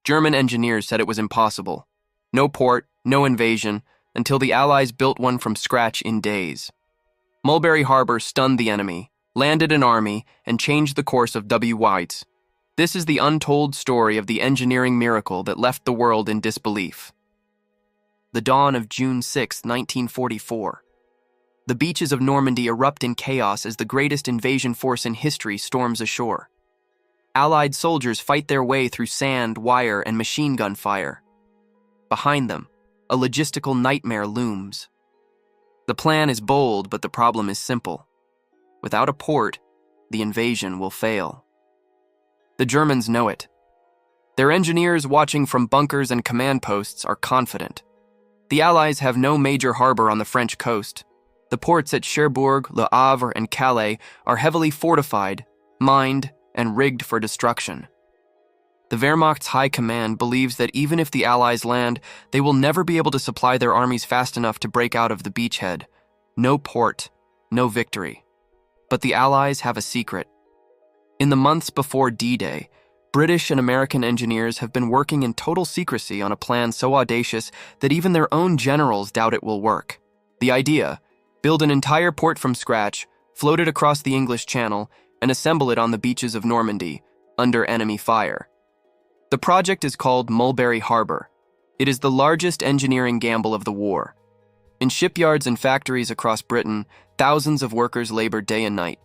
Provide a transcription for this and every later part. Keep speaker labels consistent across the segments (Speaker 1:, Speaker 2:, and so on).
Speaker 1: German engineers said it was impossible. No port, no invasion, until the Allies built one from scratch in days. Mulberry Harbor stunned the enemy, landed an army, and changed the course of WWII. This is the untold story of the engineering miracle that left the world in disbelief. The dawn of June 6, 1944. The beaches of Normandy erupt in chaos as the greatest invasion force in history storms ashore. Allied soldiers fight their way through sand, wire, and machine gun fire. Behind them, a logistical nightmare looms. The plan is bold, but the problem is simple. Without a port, the invasion will fail. The Germans know it. Their engineers watching from bunkers and command posts are confident. The Allies have no major harbor on the French coast. The ports at Cherbourg, Le Havre, and Calais are heavily fortified, mined, and rigged for destruction. The Wehrmacht's high command believes that even if the Allies land, they will never be able to supply their armies fast enough to break out of the beachhead. No port, no victory. But the Allies have a secret. In the months before D-Day, British and American engineers have been working in total secrecy on a plan so audacious that even their own generals doubt it will work. The idea: build an entire port from scratch, float it across the English Channel, and assemble it on the beaches of Normandy, under enemy fire. The project is called Mulberry Harbor. It is the largest engineering gamble of the war. In shipyards and factories across Britain, thousands of workers labor day and night.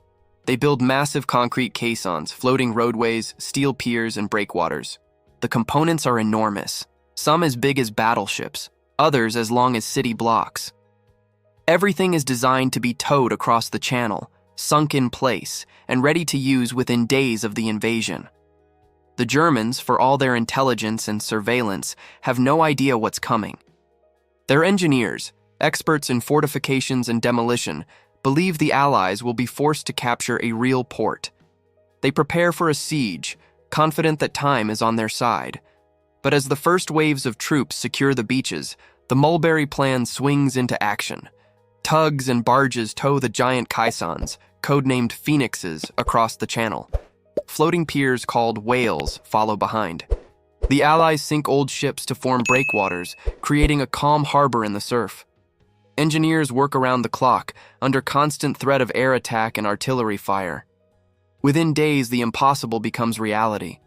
Speaker 1: They build massive concrete caissons, floating roadways, steel piers, and breakwaters. The components are enormous, some as big as battleships, others as long as city blocks. Everything is designed to be towed across the channel, sunk in place, and ready to use within days of the invasion. The Germans, for all their intelligence and surveillance, have no idea what's coming. Their engineers, experts in fortifications and demolition, believe the Allies will be forced to capture a real port. They prepare for a siege, confident that time is on their side. But as the first waves of troops secure the beaches, the Mulberry Plan swings into action. Tugs and barges tow the giant caissons, codenamed Phoenixes, across the channel. Floating piers called whales follow behind. The Allies sink old ships to form breakwaters, creating a calm harbor in the surf. Engineers work around the clock, under constant threat of air attack and artillery fire. Within days, the impossible becomes reality.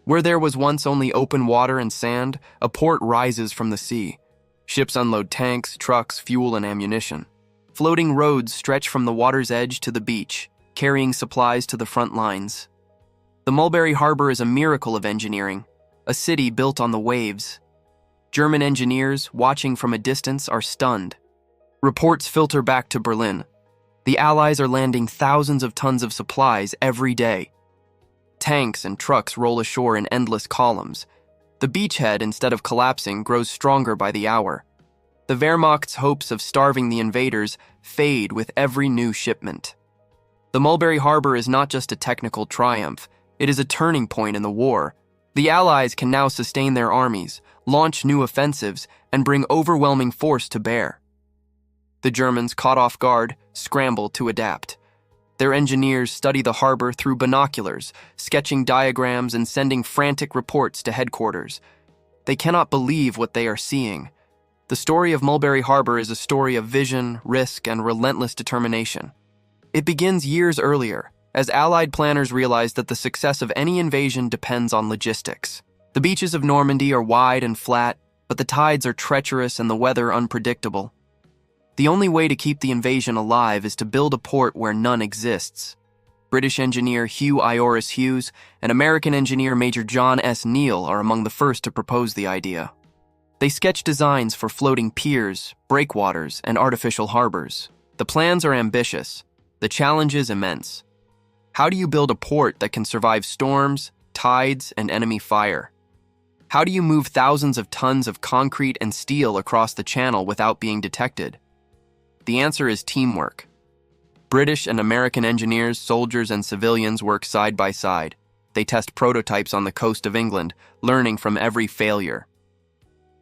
Speaker 1: Where there was once only open water and sand, a port rises from the sea. Ships unload tanks, trucks, fuel, and ammunition. Floating roads stretch from the water's edge to the beach, carrying supplies to the front lines. The Mulberry Harbor is a miracle of engineering, a city built on the waves. German engineers, watching from a distance, are stunned. Reports filter back to Berlin. The Allies are landing thousands of tons of supplies every day. Tanks and trucks roll ashore in endless columns. The beachhead, instead of collapsing, grows stronger by the hour. The Wehrmacht's hopes of starving the invaders fade with every new shipment. The Mulberry Harbor is not just a technical triumph, it is a turning point in the war. The Allies can now sustain their armies, launch new offensives, and bring overwhelming force to bear. The Germans, caught off guard, scramble to adapt. Their engineers study the harbor through binoculars, sketching diagrams and sending frantic reports to headquarters. They cannot believe what they are seeing. The story of Mulberry Harbor is a story of vision, risk, and relentless determination. It begins years earlier, as Allied planners realized that the success of any invasion depends on logistics. The beaches of Normandy are wide and flat, but the tides are treacherous and the weather unpredictable. The only way to keep the invasion alive is to build a port where none exists. British engineer Hugh Ioris Hughes and American engineer Major John S. Neal are among the first to propose the idea. They sketch designs for floating piers, breakwaters, and artificial harbors. The plans are ambitious. The challenge is immense. How do you build a port that can survive storms, tides, and enemy fire? How do you move thousands of tons of concrete and steel across the channel without being detected? The answer is teamwork. British and American engineers, soldiers, and civilians work side by side. They test prototypes on the coast of England, learning from every failure.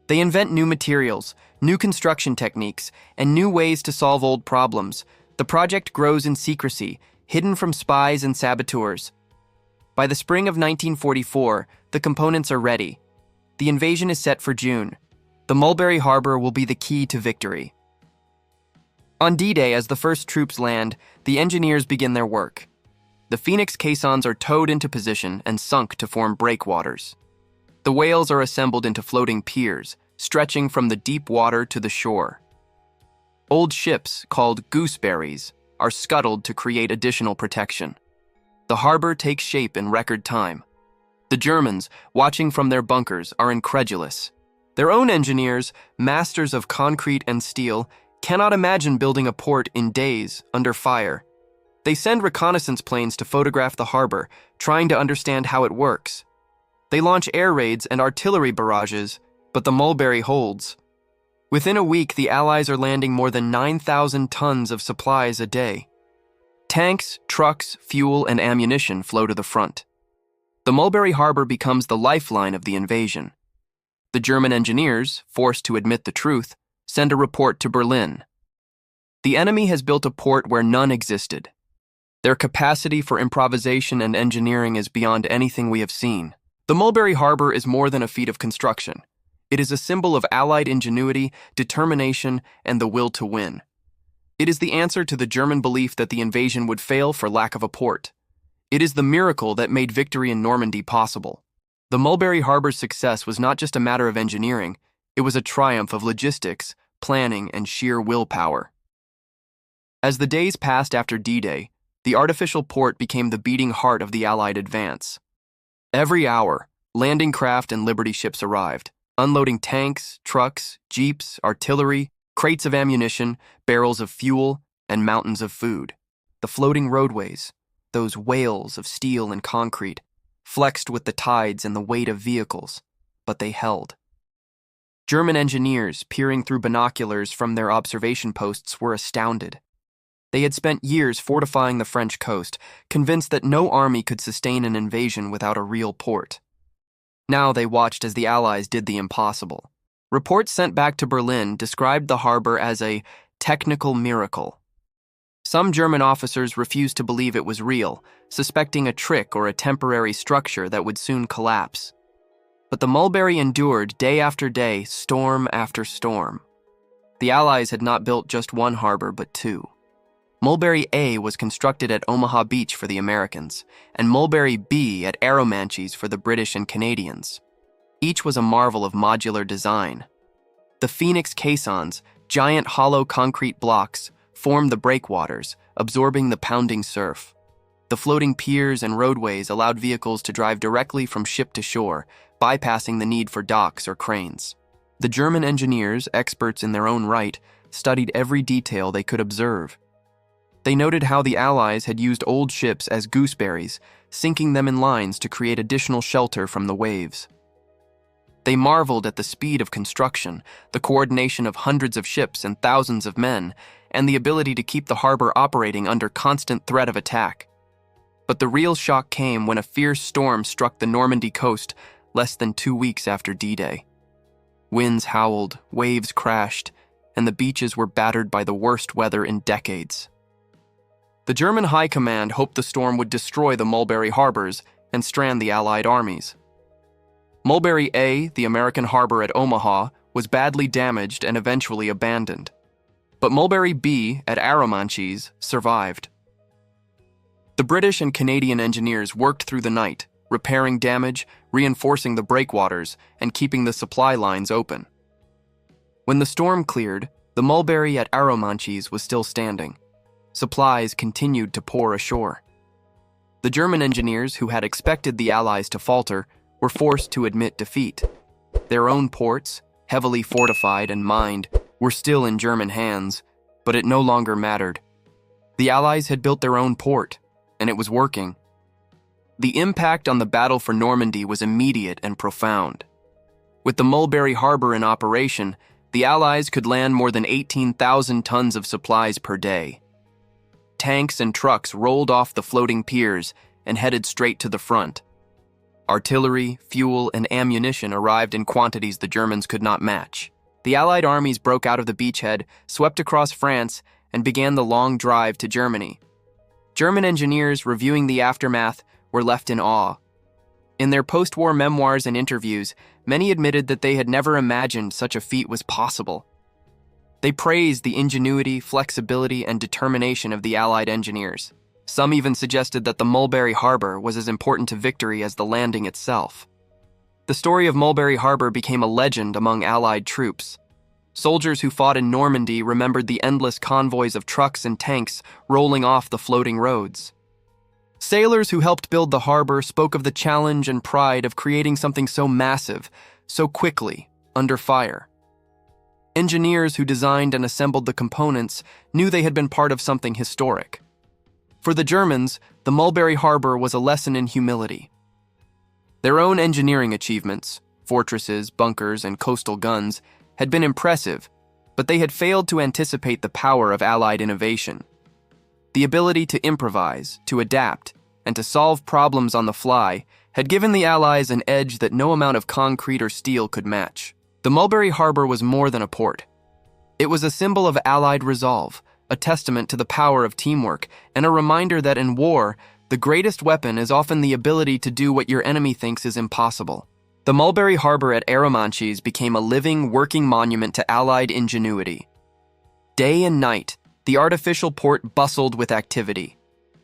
Speaker 1: They invent new materials, new construction techniques, and new ways to solve old problems. The project grows in secrecy, hidden from spies and saboteurs. By the spring of 1944, the components are ready. The invasion is set for June. The Mulberry Harbor will be the key to victory. On D-Day, as the first troops land, the engineers begin their work. The Phoenix caissons are towed into position and sunk to form breakwaters. The whales are assembled into floating piers, stretching from the deep water to the shore. Old ships, called gooseberries, are scuttled to create additional protection. The harbor takes shape in record time. The Germans, watching from their bunkers, are incredulous. Their own engineers, masters of concrete and steel, cannot imagine building a port in days under fire. They send reconnaissance planes to photograph the harbor, trying to understand how it works. They launch air raids and artillery barrages, but the Mulberry holds. Within a week, the Allies are landing more than 9,000 tons of supplies a day. Tanks, trucks, fuel, and ammunition flow to the front. The Mulberry Harbor becomes the lifeline of the invasion. The German engineers, forced to admit the truth, send a report to Berlin. The enemy has built a port where none existed. Their capacity for improvisation and engineering is beyond anything we have seen. The Mulberry Harbor is more than a feat of construction. It is a symbol of Allied ingenuity, determination, and the will to win. It is the answer to the German belief that the invasion would fail for lack of a port. It is the miracle that made victory in Normandy possible. The Mulberry Harbor's success was not just a matter of engineering, it was a triumph of logistics, planning, and sheer willpower. As the days passed after D-Day, the artificial port became the beating heart of the Allied advance. Every hour, landing craft and Liberty ships arrived, unloading tanks, trucks, jeeps, artillery, crates of ammunition, barrels of fuel, and mountains of food. The floating roadways, those whales of steel and concrete, flexed with the tides and the weight of vehicles, but they held. German engineers, peering through binoculars from their observation posts, were astounded. They had spent years fortifying the French coast, convinced that no army could sustain an invasion without a real port. Now they watched as the Allies did the impossible. Reports sent back to Berlin described the harbor as a technical miracle. Some German officers refused to believe it was real, suspecting a trick or a temporary structure that would soon collapse. But the Mulberry endured day after day, storm after storm. The Allies had not built just one harbor, but two. Mulberry A was constructed at Omaha Beach for the Americans, and Mulberry B at Arromanches for the British and Canadians. Each was a marvel of modular design. The Phoenix caissons, giant hollow concrete blocks, formed the breakwaters, absorbing the pounding surf. The floating piers and roadways allowed vehicles to drive directly from ship to shore, bypassing the need for docks or cranes. The German engineers, experts in their own right, studied every detail they could observe. They noted how the Allies had used old ships as gooseberries, sinking them in lines to create additional shelter from the waves. They marveled at the speed of construction, the coordination of hundreds of ships and thousands of men, and the ability to keep the harbor operating under constant threat of attack. But the real shock came when a fierce storm struck the Normandy coast less than 2 weeks after D-Day. Winds howled, waves crashed, and the beaches were battered by the worst weather in decades. The German High Command hoped the storm would destroy the Mulberry Harbors and strand the Allied armies. Mulberry A, the American harbor at Omaha, was badly damaged and eventually abandoned. But Mulberry B at Arromanches survived. The British and Canadian engineers worked through the night, repairing damage, reinforcing the breakwaters, and keeping the supply lines open. When the storm cleared, the Mulberry at Arromanches was still standing. Supplies continued to pour ashore. The German engineers, who had expected the Allies to falter, were forced to admit defeat. Their own ports, heavily fortified and mined, were still in German hands, but it no longer mattered. The Allies had built their own port, and it was working. The impact on the battle for Normandy was immediate and profound. With the Mulberry Harbor in operation, the Allies could land more than 18,000 tons of supplies per day. Tanks and trucks rolled off the floating piers and headed straight to the front. Artillery, fuel, and ammunition arrived in quantities the Germans could not match. The Allied armies broke out of the beachhead, swept across France, and began the long drive to Germany. German engineers reviewing the aftermath were left in awe. In their post-war memoirs and interviews, many admitted that they had never imagined such a feat was possible. They praised the ingenuity, flexibility, and determination of the Allied engineers. Some even suggested that the Mulberry Harbor was as important to victory as the landing itself. The story of Mulberry Harbor became a legend among Allied troops. Soldiers who fought in Normandy remembered the endless convoys of trucks and tanks rolling off the floating roads. Sailors who helped build the harbor spoke of the challenge and pride of creating something so massive, so quickly, under fire. Engineers who designed and assembled the components knew they had been part of something historic. For the Germans, the Mulberry Harbor was a lesson in humility. Their own engineering achievements, fortresses, bunkers, and coastal guns, had been impressive, but they had failed to anticipate the power of Allied innovation. The ability to improvise, to adapt, and to solve problems on the fly had given the Allies an edge that no amount of concrete or steel could match. The Mulberry Harbor was more than a port. It was a symbol of Allied resolve, a testament to the power of teamwork, and a reminder that in war, the greatest weapon is often the ability to do what your enemy thinks is impossible. The Mulberry Harbor at Arromanches became a living, working monument to Allied ingenuity. Day and night, the artificial port bustled with activity.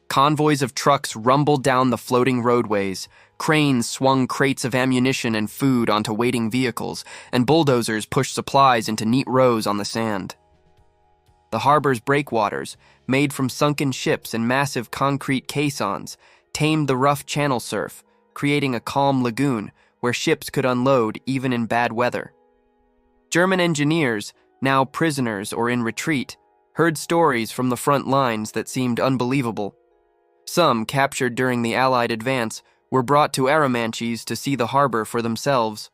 Speaker 1: Convoys of trucks rumbled down the floating roadways, cranes swung crates of ammunition and food onto waiting vehicles, and bulldozers pushed supplies into neat rows on the sand. The harbor's breakwaters, made from sunken ships and massive concrete caissons, tamed the rough channel surf, creating a calm lagoon where ships could unload even in bad weather. German engineers, now prisoners or in retreat, heard stories from the front lines that seemed unbelievable. Some, captured during the Allied advance, were brought to Arromanches to see the harbor for themselves.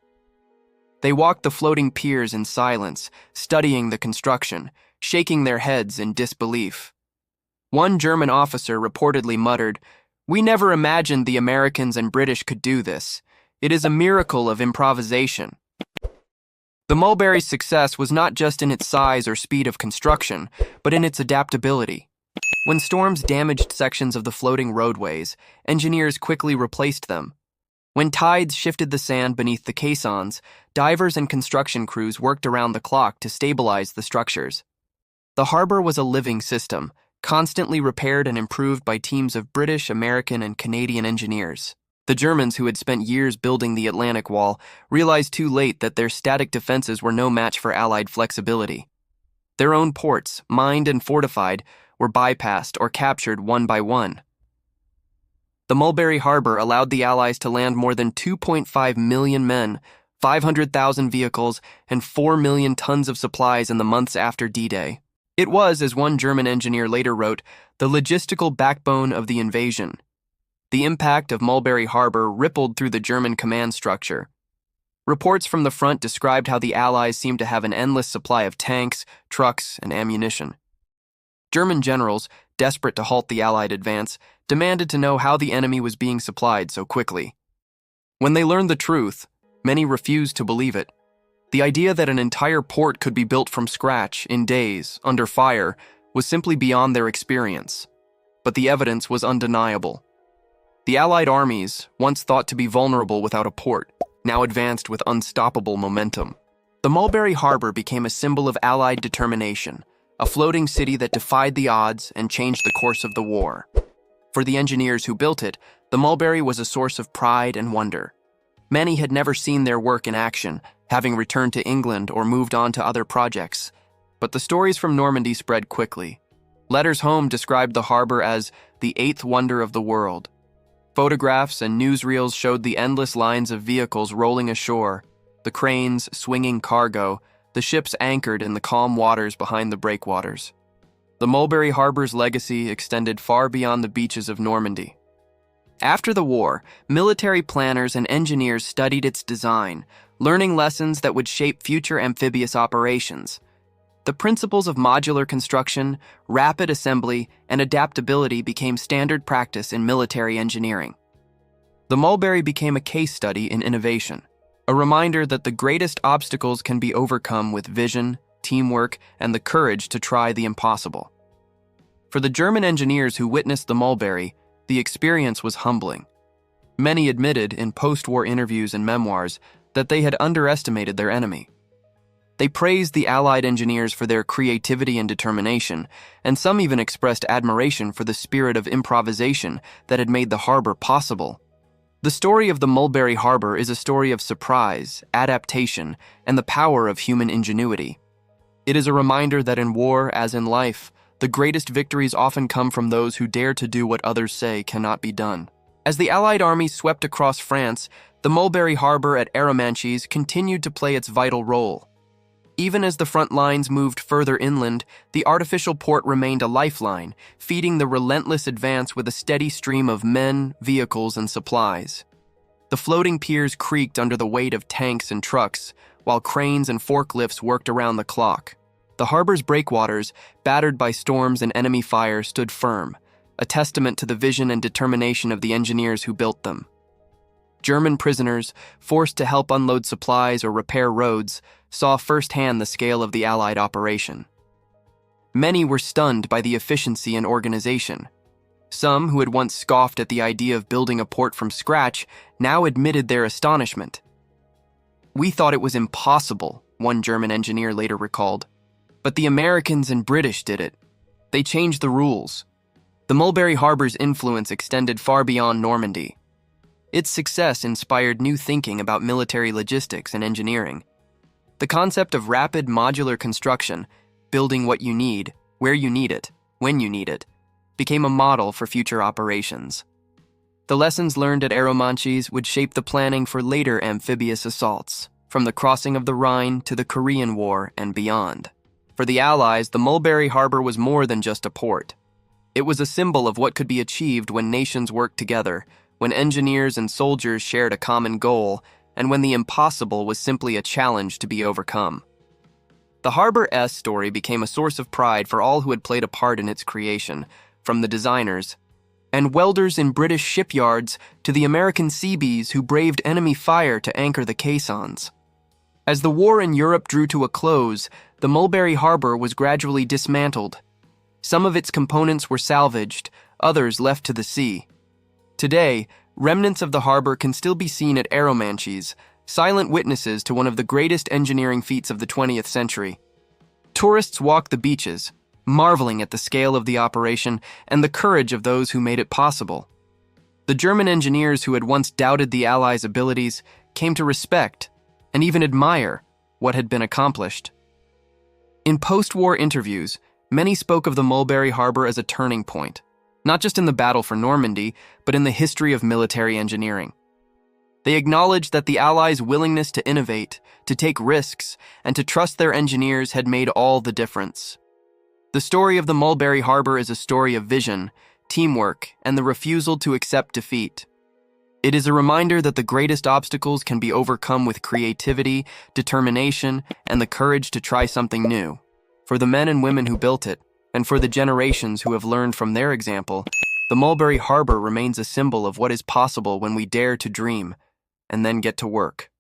Speaker 1: They walked the floating piers in silence, studying the construction, shaking their heads in disbelief. One German officer reportedly muttered, "We never imagined the Americans and British could do this. It is a miracle of improvisation." The Mulberry's success was not just in its size or speed of construction, but in its adaptability. When storms damaged sections of the floating roadways, engineers quickly replaced them. When tides shifted the sand beneath the caissons, divers and construction crews worked around the clock to stabilize the structures. The harbor was a living system, constantly repaired and improved by teams of British, American, and Canadian engineers. The Germans, who had spent years building the Atlantic Wall, realized too late that their static defenses were no match for Allied flexibility. Their own ports, mined and fortified, were bypassed or captured one by one. The Mulberry Harbor allowed the Allies to land more than 2.5 million men, 500,000 vehicles, and 4 million tons of supplies in the months after D-Day. It was, as one German engineer later wrote, the logistical backbone of the invasion. The impact of Mulberry Harbor rippled through the German command structure. Reports from the front described how the Allies seemed to have an endless supply of tanks, trucks, and ammunition. German generals, desperate to halt the Allied advance, demanded to know how the enemy was being supplied so quickly. When they learned the truth, many refused to believe it. The idea that an entire port could be built from scratch, in days, under fire, was simply beyond their experience. But the evidence was undeniable. The Allied armies, once thought to be vulnerable without a port, now advanced with unstoppable momentum. The Mulberry Harbor became a symbol of Allied determination, a floating city that defied the odds and changed the course of the war. For the engineers who built it, the Mulberry was a source of pride and wonder. Many had never seen their work in action, having returned to England or moved on to other projects. But the stories from Normandy spread quickly. Letters home described the harbor as the eighth wonder of the world. Photographs and newsreels showed the endless lines of vehicles rolling ashore, the cranes swinging cargo, the ships anchored in the calm waters behind the breakwaters. The Mulberry Harbor's legacy extended far beyond the beaches of Normandy. After the war, military planners and engineers studied its design, learning lessons that would shape future amphibious operations. The principles of modular construction, rapid assembly, and adaptability became standard practice in military engineering. The Mulberry became a case study in innovation, a reminder that the greatest obstacles can be overcome with vision, teamwork, and the courage to try the impossible. For the German engineers who witnessed the Mulberry, the experience was humbling. Many admitted in post-war interviews and memoirs that they had underestimated their enemy. They praised the Allied engineers for their creativity and determination, and some even expressed admiration for the spirit of improvisation that had made the harbor possible. The story of the Mulberry Harbor is a story of surprise, adaptation, and the power of human ingenuity. It is a reminder that in war, as in life, the greatest victories often come from those who dare to do what others say cannot be done. As the Allied armies swept across France, the Mulberry Harbor at Arromanches continued to play its vital role. Even as the front lines moved further inland, the artificial port remained a lifeline, feeding the relentless advance with a steady stream of men, vehicles, and supplies. The floating piers creaked under the weight of tanks and trucks, while cranes and forklifts worked around the clock. The harbor's breakwaters, battered by storms and enemy fire, stood firm, a testament to the vision and determination of the engineers who built them. German prisoners, forced to help unload supplies or repair roads, saw firsthand the scale of the Allied operation. Many were stunned by the efficiency and organization. Some, who had once scoffed at the idea of building a port from scratch, now admitted their astonishment. "We thought it was impossible," one German engineer later recalled. "But the Americans and British did it. They changed the rules." The Mulberry Harbor's influence extended far beyond Normandy. Its success inspired new thinking about military logistics and engineering. The concept of rapid modular construction, building what you need, where you need it, when you need it, became a model for future operations. The lessons learned at Arromanches would shape the planning for later amphibious assaults, from the crossing of the Rhine to the Korean War and beyond. For the Allies, the Mulberry Harbor was more than just a port. It was a symbol of what could be achieved when nations worked together, when engineers and soldiers shared a common goal, and when the impossible was simply a challenge to be overcome. The Harbor's story became a source of pride for all who had played a part in its creation, from the designers and welders in British shipyards to the American Seabees who braved enemy fire to anchor the caissons. As the war in Europe drew to a close, the Mulberry Harbor was gradually dismantled. Some of its components were salvaged, others left to the sea. Today, remnants of the harbor can still be seen at Arromanches, silent witnesses to one of the greatest engineering feats of the 20th century. Tourists walk the beaches, marveling at the scale of the operation and the courage of those who made it possible. The German engineers who had once doubted the Allies' abilities came to respect and even admire what had been accomplished. In post-war interviews, many spoke of the Mulberry Harbor as a turning point, not just in the battle for Normandy, but in the history of military engineering. They acknowledged that the Allies' willingness to innovate, to take risks, and to trust their engineers had made all the difference. The story of the Mulberry Harbor is a story of vision, teamwork, and the refusal to accept defeat. It is a reminder that the greatest obstacles can be overcome with creativity, determination, and the courage to try something new. For the men and women who built it, and for the generations who have learned from their example, the Mulberry Harbor remains a symbol of what is possible when we dare to dream and then get to work.